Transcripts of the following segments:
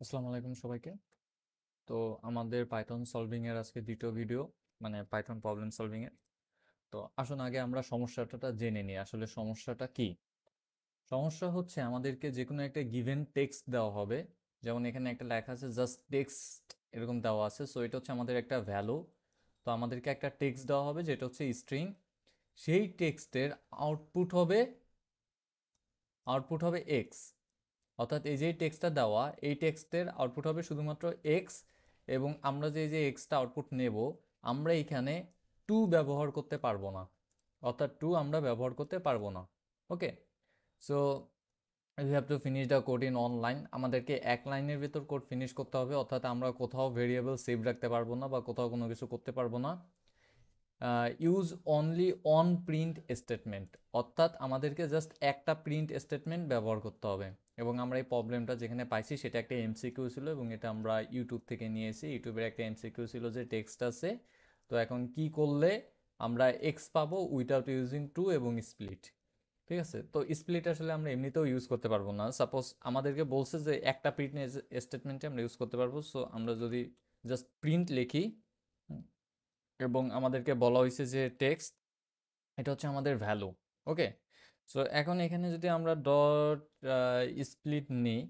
আসসালামু আলাইকুম সবাইকে। তো আমাদের পাইথন সলভিং এর আজকে দ্বিতীয় ভিডিও, মানে পাইথন প্রবলেম সলভিং এর। তো আসুন আগে আমরা সমস্যাটা জেনে নিই, আসলে সমস্যাটা কি। সমস্যা হচ্ছে আমাদেরকে যে কোনো একটা গিভেন টেক্সট দেওয়া হবে। যেমন এখানে একটা লেখা আছে জাস্ট টেক্সট, এরকম দেওয়া আছে। সো এটা হচ্ছে আমাদের একটা ভ্যালু। তো আমাদেরকে একটা টেক্সট দেওয়া হবে যেটা হচ্ছে স্ট্রিং। সেই টেক্সটের আউটপুট হবে আউটপুট হবে এক্স। অর্থাৎ এই যে টেক্সটটা দেওয়া, এই টেক্সটের আউটপুট হবে শুধুমাত্র এক্স। এবং আমরা যে এক্সটা আউটপুট নেব, আমরা এখানে টু ব্যবহার করতে পারবো না। অর্থাৎ টু আমরা ব্যবহার করতে পারবো না। Okay, so you have to finish the code in online. আমাদেরকে এক লাইনের ভিতর কোড ফিনিশ করতে হবে, অর্থাৎ আমরা কোথাও ভেরিয়েবল সেভ রাখতে পারবো না বা কোথাও কোনো কিছু করতে পারবো না। Use only on print statement, অর্থাৎ আমাদেরকে জাস্ট একটা প্রিন্ট স্টেটমেন্ট ব্যবহার করতে হবে। এবং আমরা এই প্রবলেমটা যেখানে পাইছি সেটা একটা এমসিকিউ ছিল, এবং এটা আমরা ইউটিউব থেকে নিয়েছি। ইউটিউবের একটা এমসিকিউ ছিল যে টেক্সট আছে, তো এখন কি করলে আমরা এক্স পাবো উইথাউট ইউজিং টু এবং স্প্লিট। ঠিক আছে, তো স্প্লিট আসলে আমরা এমনিতেও ইউজ করতে পারবো না। সাপোজ আমাদেরকে বলছে যে একটা প্রিন্ট স্টেটমেন্টে আমরা ইউজ করতে পারবো। সো আমরা যদি জাস্ট প্রিন্ট লিখি, এবং আমাদেরকে বলা হয়েছে যে টেক্সট এটা হচ্ছে আমাদের ভ্যালু। ওকে, সো এখন এখানে যদি আমরা ডট স্প্লিট নিই,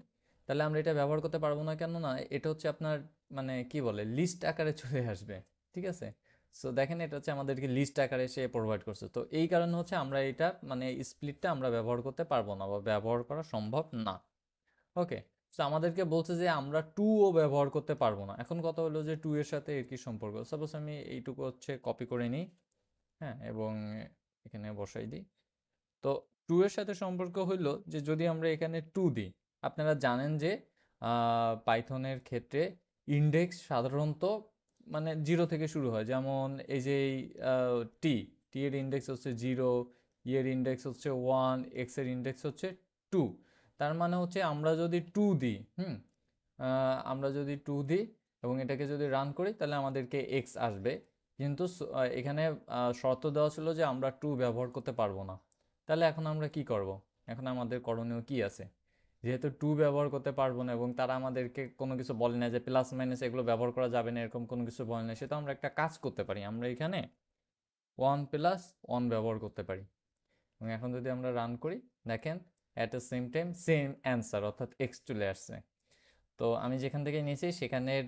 তাহলে আমরা এটা ব্যবহার করতে পারবো না। কেন না, এটা হচ্ছে আপনার মানে কি বলে লিস্ট আকারে চলে আসবে। ঠিক আছে, সো দেখেন এটা হচ্ছে আমাদেরকে লিস্ট আকারে সে প্রোভাইড করছে। তো এই কারণে হচ্ছে আমরা এটা মানে স্প্লিটটা আমরা ব্যবহার করতে পারবো না বা ব্যবহার করা সম্ভব না। ওকে, তো আমাদেরকে বলছে যে আমরা টু ও ব্যবহার করতে পারবো না। এখন কথা হলো যে টু এর সাথে এর কি সম্পর্ক। সাপোজ আমি এইটুকু হচ্ছে কপি করে নিই, হ্যাঁ, এবং এখানে বসাই দিই। তো টু এর সাথে সম্পর্ক হইল যে যদি আমরা এখানে টু দিই, আপনারা জানেন যে পাইথনের ক্ষেত্রে ইন্ডেক্স সাধারণত মানে জিরো থেকে শুরু হয়। যেমন এই যে টি টি এর ইন্ডেক্স হচ্ছে জিরো, এর ইন্ডেক্স হচ্ছে ওয়ান, এক্স এর ইন্ডেক্স হচ্ছে টু। তার মানে হচ্ছে আমরা যদি টু দিই, আমরা যদি টু দিই এবং এটাকে যদি রান করি, তাহলে আমাদেরকে এক্স আসবে। কিন্তু এখানে শর্ত দেওয়া ছিল যে আমরা টু ব্যবহার করতে পারবো না। তাহলে এখন আমরা কি করব? এখন আমাদের করণীয় কি আছে? যেহেতু টু ব্যবহার করতে পারবো না এবং তারা আমাদেরকে কোনো কিছু বলে না যে প্লাস মাইনাস এগুলো ব্যবহার করা যাবে না, এরকম কোনো কিছু বলে না, সেটা আমরা একটা কাজ করতে পারি। আমরা এখানে ওয়ান প্লাস ওয়ান ব্যবহার করতে পারি। এবং এখন যদি আমরা রান করি, দেখেন at the same time same answer, অর্থাৎ এক্স চলে আসছে। তো আমি যেখান থেকে নিয়েছি সেখানের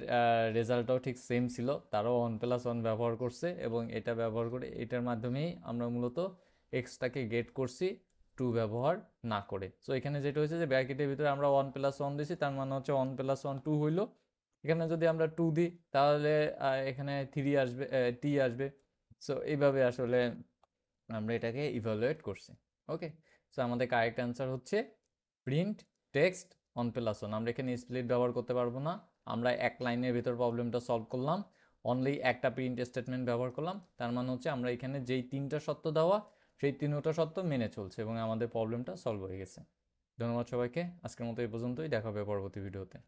রেজাল্টটাও ঠিক সেম ছিল। তারাও ওয়ান প্লাস ওয়ান ব্যবহার করছে এবং এটা ব্যবহার করে এটার মাধ্যমেই আমরা মূলত এক্সটাকে গেট করছি, টু ব্যবহার না করে। সো এখানে যেটা হয়েছে যে ব্র্যাকেটের ভিতরে আমরা ওয়ান প্লাস ওয়ান দিয়েছি, তার মানে হচ্ছে ওয়ান প্লাস ওয়ান টু হইলো। এখানে যদি আমরা টু দিই তাহলে এখানে থ্রি আসবে, টি আসবে। সো এইভাবে আসলে আমরা এটাকে ইভালুয়েট করছি। ওকে, সো আমাদের কারেক্ট অ্যান্সার হচ্ছে print text on plus one. আমরা এখানে স্প্লিট ব্যবহার করতে পারবো না। আমরা এক লাইনের ভিতর প্রবলেমটা সলভ করলাম, অনলি একটা প্রিন্ট স্টেটমেন্ট ব্যবহার করলাম। তার মানে হচ্ছে আমরা এখানে যেই তিনটা শর্ত দেওয়া, সেই তিনটা শর্ত মেনে চলছে এবং আমাদের প্রবলেমটা সলভ হয়ে গেছে। ধন্যবাদ সবাইকে, আজকের মতো এই পর্যন্তই, দেখা হবে পরবর্তী ভিডিওতে।